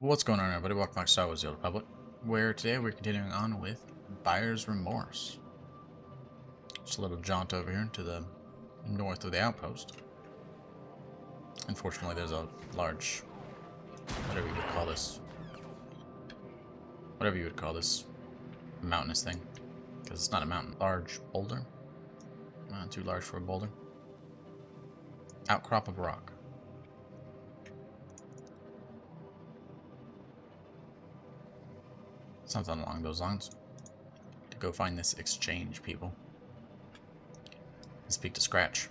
What's going on, everybody? Welcome back to Star Wars: The Old Republic, where today we're continuing on with Buyer's Remorse. Just a little jaunt over here to the north of the outpost. Unfortunately, there's a large, whatever you would call this mountainous thing, because it's not a mountain. Large boulder, not too large for a boulder. Outcrop of rock. Something along those lines. To go find this exchange, people. And speak to Scratch.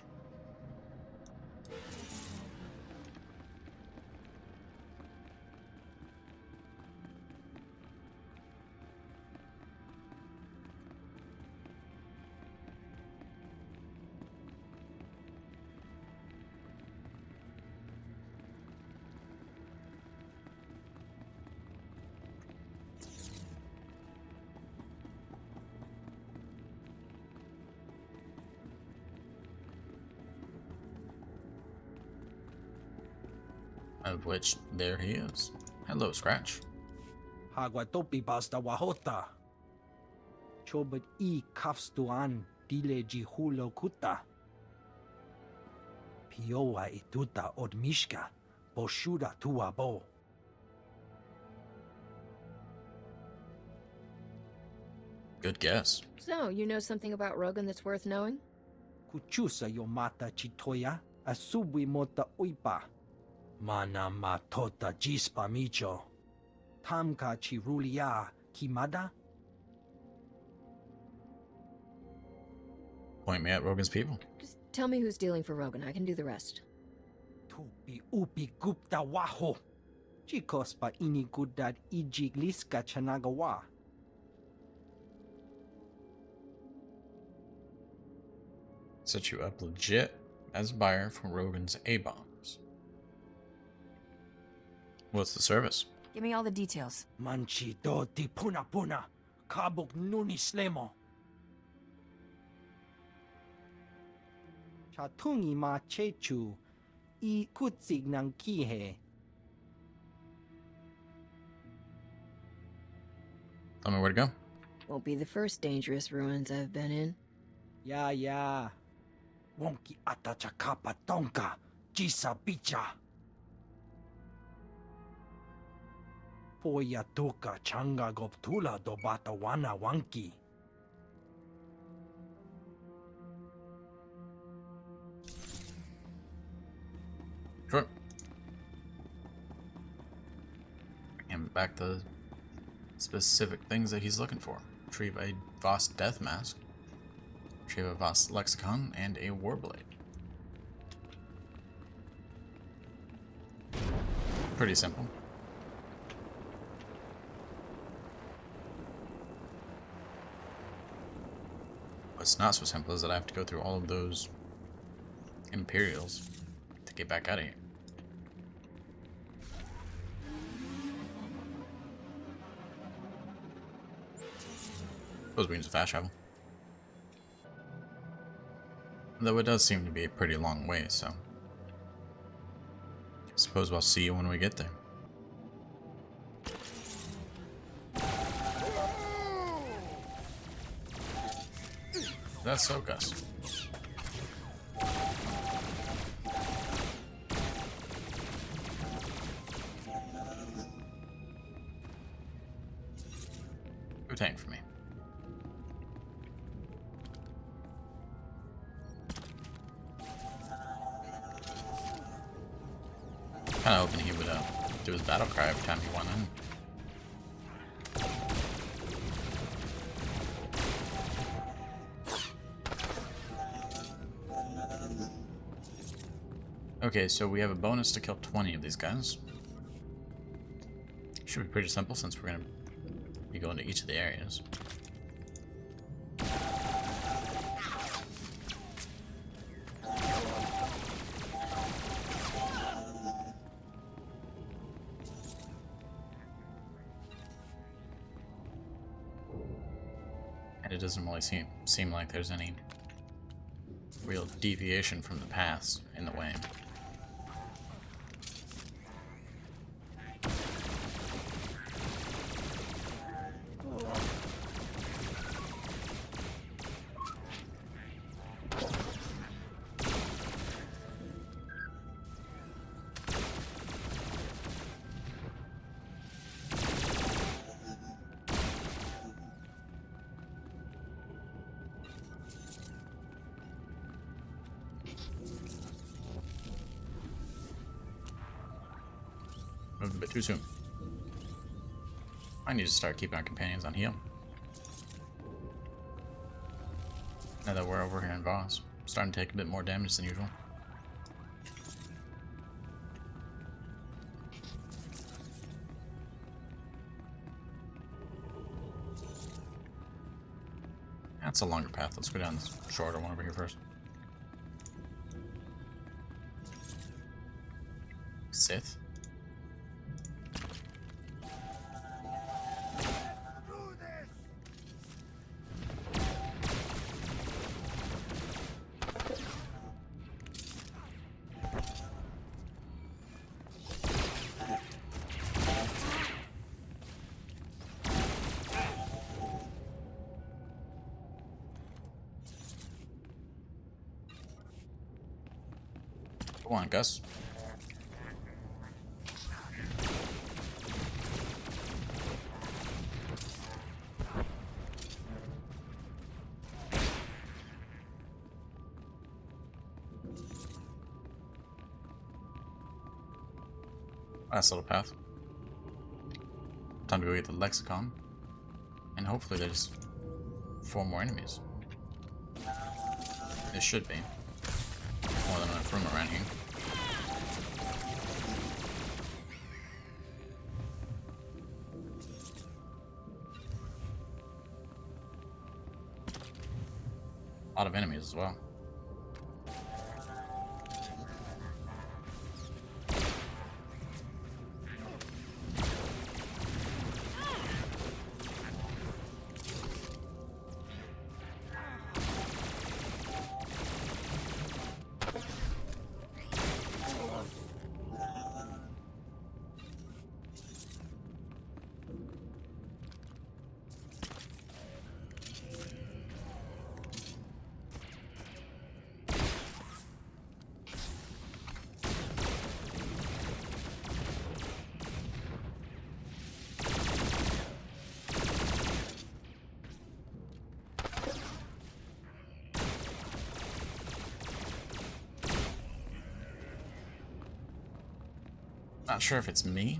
Of which, there he is. Hello, Scratch. Hagwatopi basta wahota. Chobet I kafstuan dile jihulo kuta. Pioa ituta odmishka, boshuda tuabo. Good guess. So, you know something about Rogan that's worth knowing? Kuchusa yomata chitoya, asubwi mota uipa. Mana matota jispa micho. Tamka chirulia kimada? Point me at Rogan's people. Just tell me who's dealing for Rogan. I can do the rest. Tupi upi gupta waho. Chikos pa ini gudad ijigliska chanagawa. Set you up legit as a buyer for Rogan's A-bombs. What's the service? Give me all the details. Manchi do di puna puna. Kabuk nuni slemo. Chatungi ma chechu. I kutsig nang kihe. Tell me where to go. Won't be the first dangerous ruins I've been in. Ya. Wonki atachakapa tonka. Jisa bicha. Poya tuka changa goptula do bata wana wanki. Sure. Bring him back the specific things that he's looking for. Retrieve a Voss death mask. Retrieve a Voss lexicon and a warblade. Pretty simple. What's not so simple is that I have to go through all of those Imperials to get back out of here. Suppose we can just fast travel. Though it does seem to be a pretty long way, so I suppose we'll see you when we get there. That's so, Gus. Go tank for me. Kinda hoping he would do his battle cry every time he went in. Okay, so we have a bonus to kill 20 of these guys. Should be pretty simple since we're going to be going to each of the areas. And it doesn't really seem like there's any real deviation from the paths in the way. bit too soon. I need to start keeping our companions on heal. Now that we're over here in Voss, starting to take a bit more damage than usual. That's a longer path. Let's go down this shorter one over here first. Sith? Come on, Gus. Last little path. Time to go get the lexicon. And hopefully there's 4 more enemies. There should be. More than enough room around here. A lot of enemies as well. Not sure if it's me,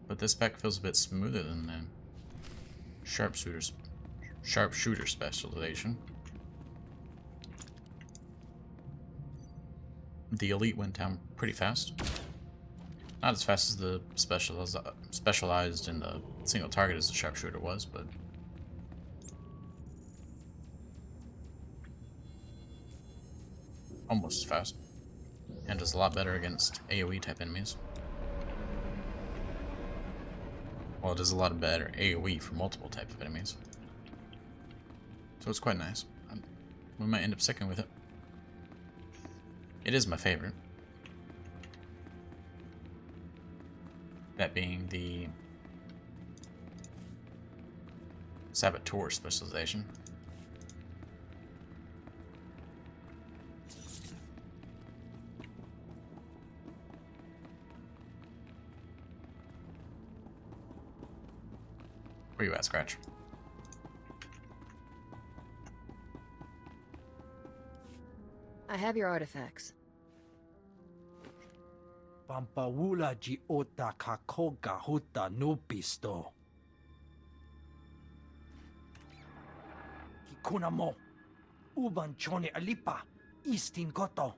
but this spec feels a bit smoother than the sharpshooter specialization. The elite went down pretty fast. Not as fast as the specialized in the single target as the sharpshooter was, but almost as fast. And does a lot better against AoE type enemies. Well, it does a lot better AoE for multiple type of enemies. So it's quite nice. We might end up sticking with it. It is my favorite. That being the SWTOR specialization. Where you at, Scratch? I have your artifacts. Pampawula ji ota kakoga huta nupisto. Kikuna mo. Uban chone alipa. Istin koto.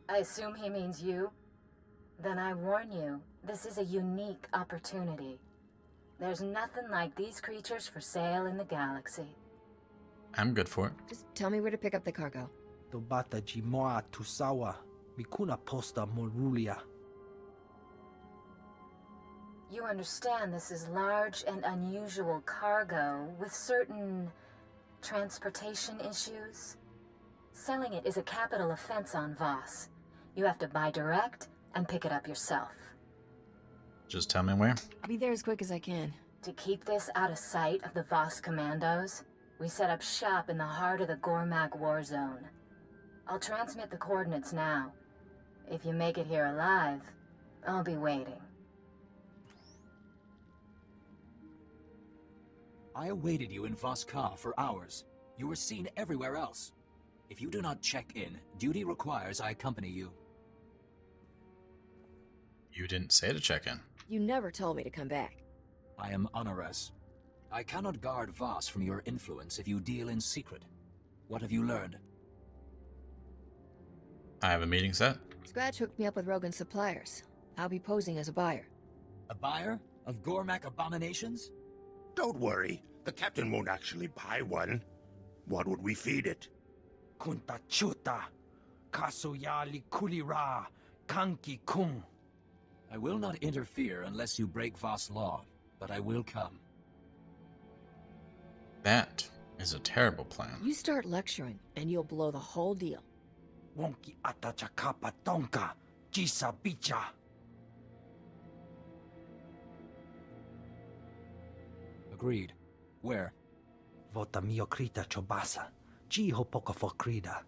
I assume he means you? Then I warn you, this is a unique opportunity. There's nothing like these creatures for sale in the galaxy. I'm good for it. Just tell me where to pick up the cargo. Tobata ji moa tusawa. Mikuna posta morulia. You understand this is large and unusual cargo with certain transportation issues? Selling it is a capital offense on Voss. You have to buy direct and pick it up yourself. Just tell me where. I'll be there as quick as I can. To keep this out of sight of the Voss commandos, we set up shop in the heart of the Gormak war zone. I'll transmit the coordinates now. If you make it here alive, I'll be waiting. I awaited you in Voss-Ka for hours. You were seen everywhere else. If you do not check in, duty requires I accompany you. You didn't say to check in. You never told me to come back. I am Honoris. I cannot guard Voss from your influence if you deal in secret. What have you learned? I have a meeting set. Scratch hooked me up with Rogan's suppliers. I'll be posing as a buyer. A buyer of Gormak abominations? Don't worry. The captain won't actually buy one. What would we feed it? Kunta chuta. Kasuyali kulira. Kanki kung. I will not interfere unless you break Voss law, but I will come. That is a terrible plan. You start lecturing, and you'll blow the whole deal. Wonki atachakapa tonka. Jisa bicha. Agreed. Where? Vota miokrita chobasa. Jiho poka fokrida.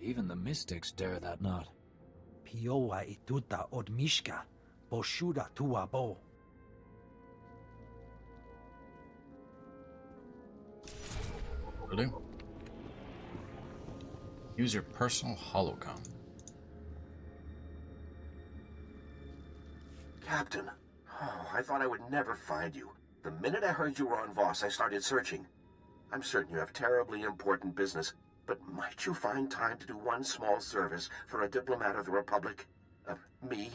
Even the mystics dare that not. Piowa ituta od mishka. Boshuda tua bo. Will do. Use your personal holocom. Captain, I thought I would never find you. The minute I heard you were on Voss, I started searching. I'm certain you have terribly important business, but might you find time to do one small service for a diplomat of the Republic? Me?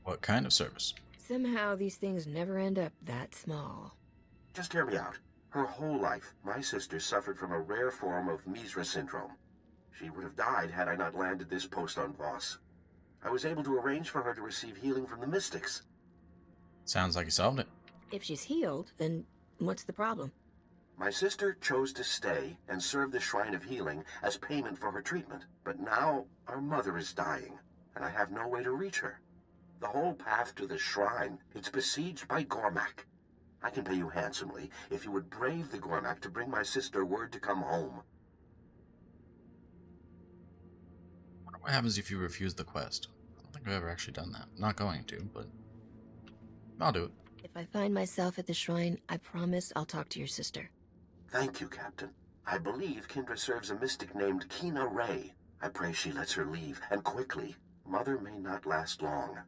What kind of service? Somehow these things never end up that small. Just hear me out. Her whole life, my sister suffered from a rare form of Misra syndrome. She would have died had I not landed this post on Voss. I was able to arrange for her to receive healing from the mystics. Sounds like you solved it. If she's healed, then what's the problem? My sister chose to stay and serve the Shrine of Healing as payment for her treatment. But now, our mother is dying, and I have no way to reach her. The whole path to the shrine, it's besieged by Gormak. I can pay you handsomely if you would brave the Gormak to bring my sister word to come home. What happens if you refuse the quest? I don't think I've ever actually done that. I'm not going to, but I'll do it. If I find myself at the shrine, I promise I'll talk to your sister. Thank you, Captain. I believe Kindra serves a mystic named Kina Ray. I pray she lets her leave, and quickly. Mother may not last long.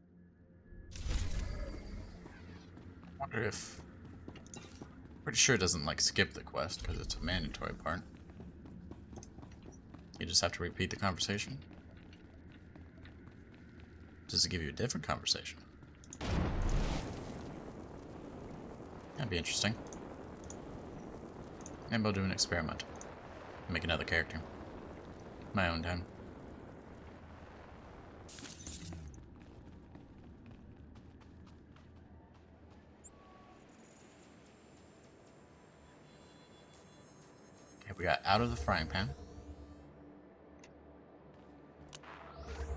I wonder if... Pretty sure it doesn't, like, skip the quest, because it's a mandatory part. You just have to repeat the conversation. Does it give you a different conversation? That'd be interesting. Maybe I'll do an experiment. Make another character. My own time. Okay, we got out of the frying pan.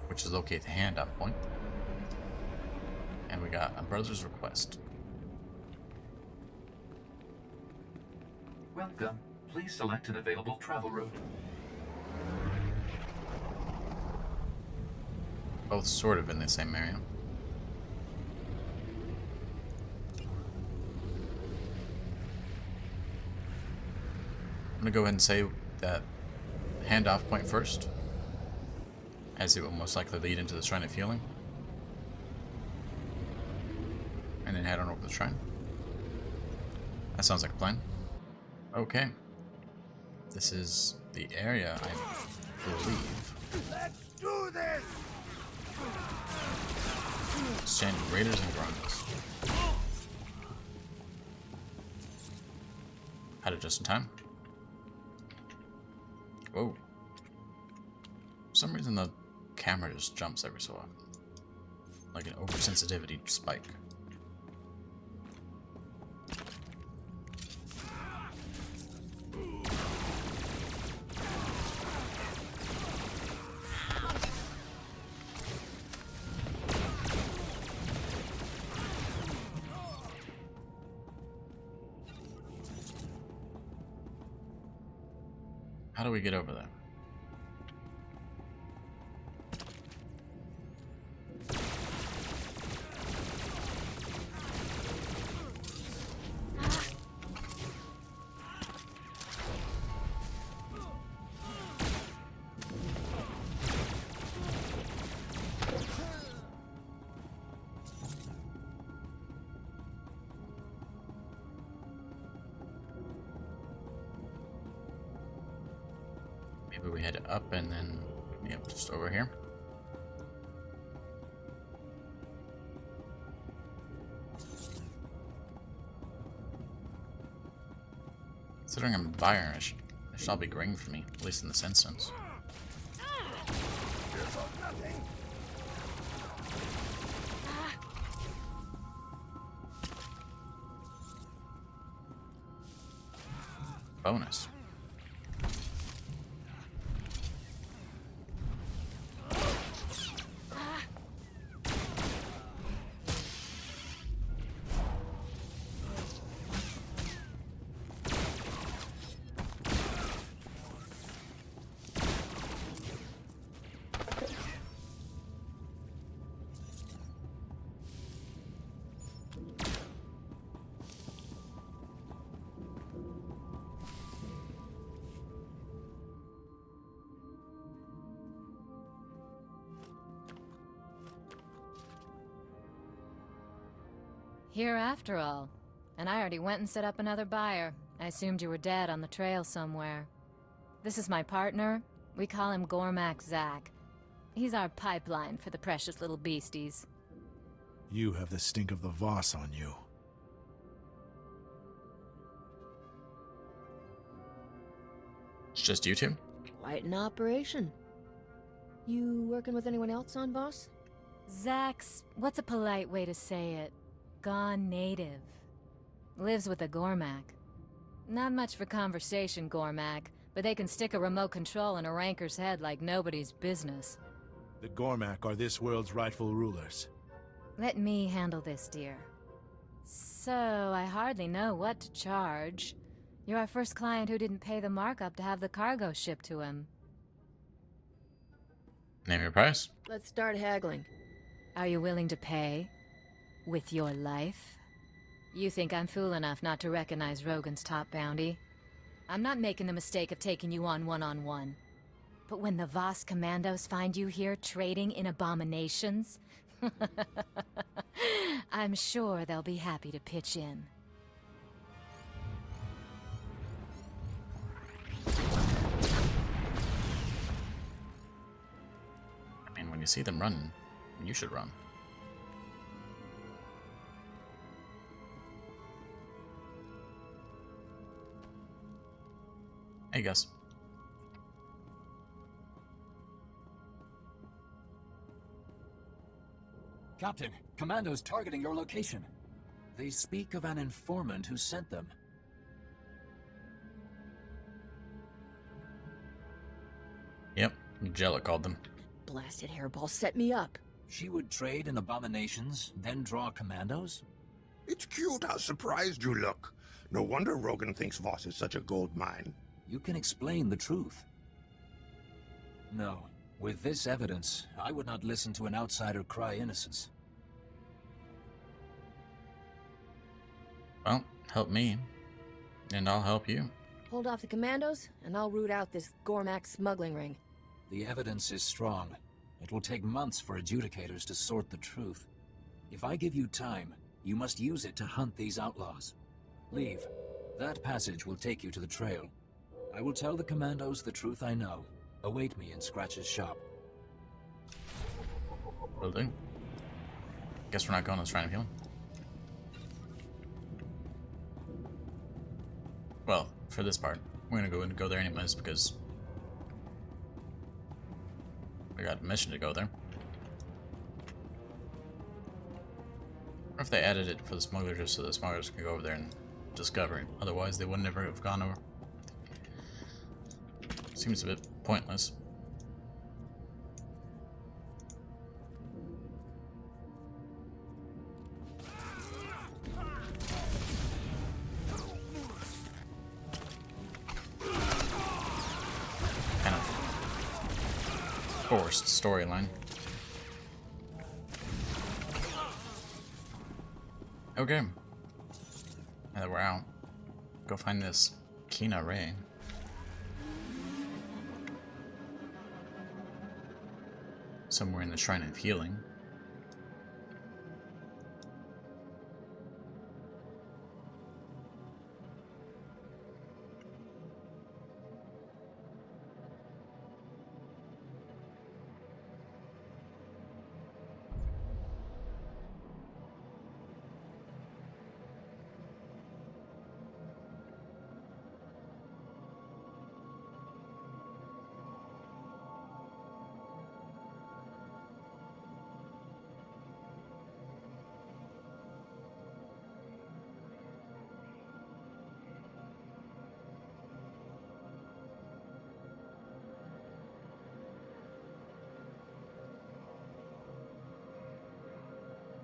Which is locate the handout point. And we got a brother's request. Welcome. Please select an available travel route. Both sort of in the same area. I'm gonna go ahead and say that handoff point first, as it will most likely lead into the Shrine of Healing. And then head on over to the shrine. That sounds like a plan. Okay. This is the area, I believe. Let's do this! Standing Raiders and Grundles. Had it just in time. Whoa. For some reason the camera just jumps every so often. Like an oversensitivity spike. How do we get over there? Maybe we head up and then, yep, just over here. Considering I'm a buyer, it should all be green for me, at least in this instance. Bonus. Here after all. And I already went and set up another buyer. I assumed you were dead on the trail somewhere. This is my partner. We call him Gormak Zach. He's our pipeline for the precious little beasties. You have the stink of the Voss on you. It's just you two? Quite an operation. You working with anyone else on Voss? Zach's, what's a polite way to say it? Gone native. Lives with a Gormak. Not much for conversation, Gormak, but they can stick a remote control in a ranker's head like nobody's business. The Gormak are this world's rightful rulers. Let me handle this, dear. So, I hardly know what to charge. You're our first client who didn't pay the markup to have the cargo shipped to him. Name your price. Let's start haggling. Are you willing to pay? With your life? You think I'm fool enough not to recognize Rogan's top bounty? I'm not making the mistake of taking you on one-on-one. But when the Voss commandos find you here trading in abominations, I'm sure they'll be happy to pitch in. I mean, when you see them run, you should run. Hey, Gus. Captain, commandos targeting your location. They speak of an informant who sent them. Yep, Jella called them. Blasted hairball set me up. She would trade in abominations, then draw commandos? It's cute how surprised you look. No wonder Rogan thinks Voss is such a gold mine. You can explain the truth. No. With this evidence, I would not listen to an outsider cry innocence. Well, help me, and I'll help you. Hold off the commandos, and I'll root out this Gormak smuggling ring. The evidence is strong. It will take months for adjudicators to sort the truth. If I give you time, you must use it to hunt these outlaws. Leave. That passage will take you to the trail. I will tell the commandos the truth I know. Await me in Scratch's shop. Will do. Guess we're not going to Shrine of Healing. Well, for this part, we're gonna go there anyways because we got a mission to go there. Or if they added it for the smuggler just so the smugglers could go over there and discover it. Otherwise, they would never have gone over. Seems a bit pointless. Kind of forced storyline. Okay. Now that we're out, go find this Kina Ray. Somewhere in the Shrine of Healing.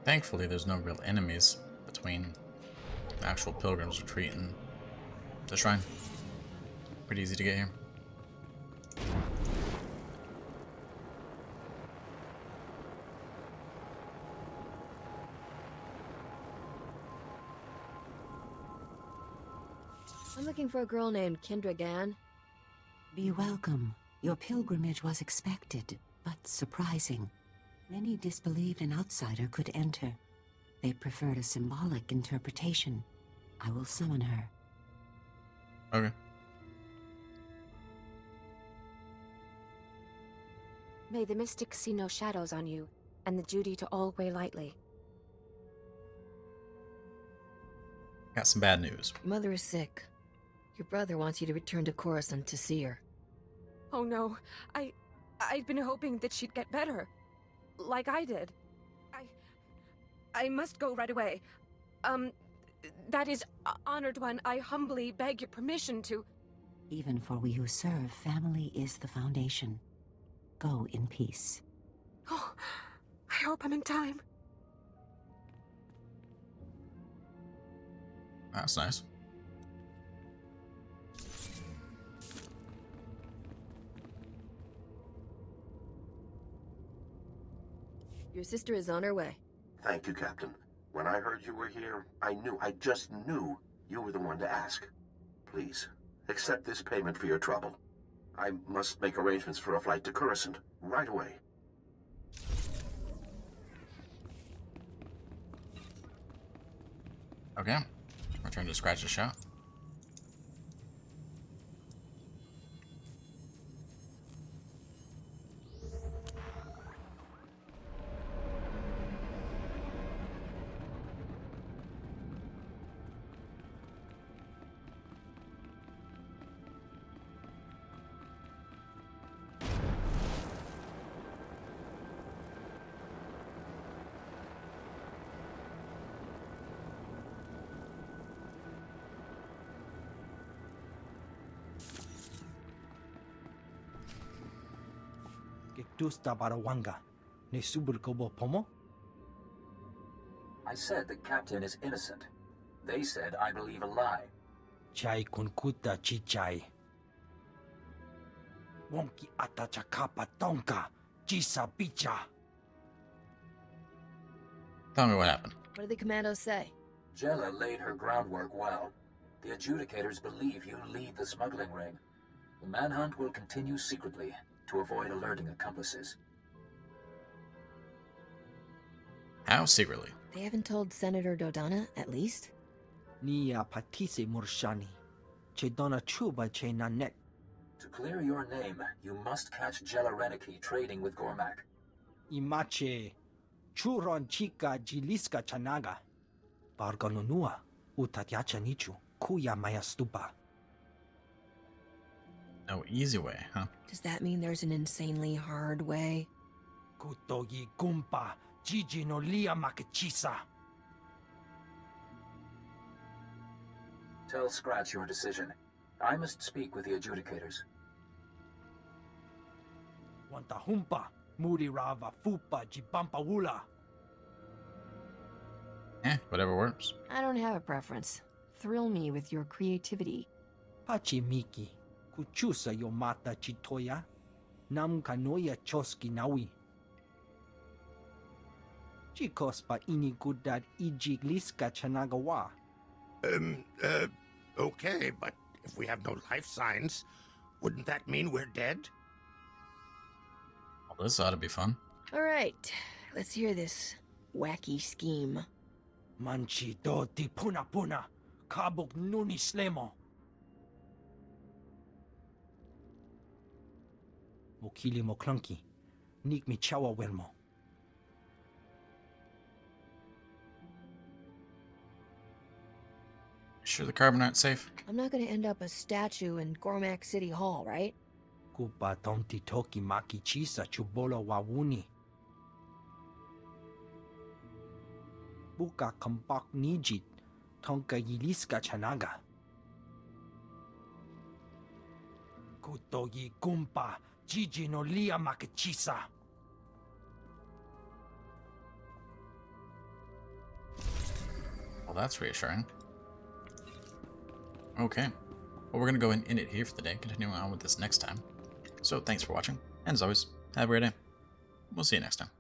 Thankfully, there's no real enemies between the actual pilgrims retreat and the shrine. Pretty easy to get here. I'm looking for a girl named Kendra Gann. Be welcome. Your pilgrimage was expected, but surprising. Many disbelieved an outsider could enter. They preferred a symbolic interpretation. I will summon her. Okay. May the mystics see no shadows on you, and the duty to all weigh lightly. Got some bad news. Your mother is sick. Your brother wants you to return to Coruscant to see her. Oh no, I'd been hoping that she'd get better. Like I did. I must go right away. That is, Honored One, I humbly beg your permission to... Even for we who serve, family is the foundation. Go in peace. Oh, I hope I'm in time. That's nice. Your sister is on her way. Thank you, Captain. When I heard you were here, I just knew you were the one to ask. Please, accept this payment for your trouble. I must make arrangements for a flight to Coruscant right away. Okay. Return to scratch a shot. Dusta barawanga. Ne suburkobo pomo? I said the captain is innocent. They said I believe a lie. Chai kunkuta chichai. Wonki atachakapa tonka. Chisa picha. Tell me what happened. What did the commandos say? Jella laid her groundwork well. The adjudicators believe you lead the smuggling ring. The manhunt will continue secretly to avoid alerting accomplices. How secretly? They haven't told Senator Dodonna, at least? Nia patise murshani. Che dona chuba che nanet. To clear your name, you must catch Jella Reneki trading with Gormak. Imache. Churon chica jiliska chanaga. Barganunua. Utatyacha nichu. Kuya maya stupa. No easy way, huh? Does that mean there's an insanely hard way? Kutogi gumpa. Gigi no lia makachisa. Tell Scratch your decision. I must speak with the adjudicators. Wanta humpa. Muri rava fupa jibampa wula. Whatever works. I don't have a preference. Thrill me with your creativity. Pachi Miki. Kuchusa yomata chitoya. Nam kanoya choski nawi. Chikos pa inigudad ijigliska chanagawa. Okay, but if we have no life signs, wouldn't that mean we're dead? Well, this ought to be fun. All right, let's hear this wacky scheme. Manchi do di puna puna. Kabuk nuni slemo. Mokili mo clunky. Nik mi chawa welmo. Sure the carbonite's safe? I'm not gonna end up a statue in Gormak City Hall, right? Kupa tonti toki maki chisa chubolo wawuni. Buka kampak nijit. Tonka yiliska chanaga. Kutogi kumpa. Gigi no lia makachisa. that's reassuring. Okay. Well, we're going to go and end it here for the day, continuing on with this next time. So, thanks for watching, and as always, have a great day. We'll see you next time.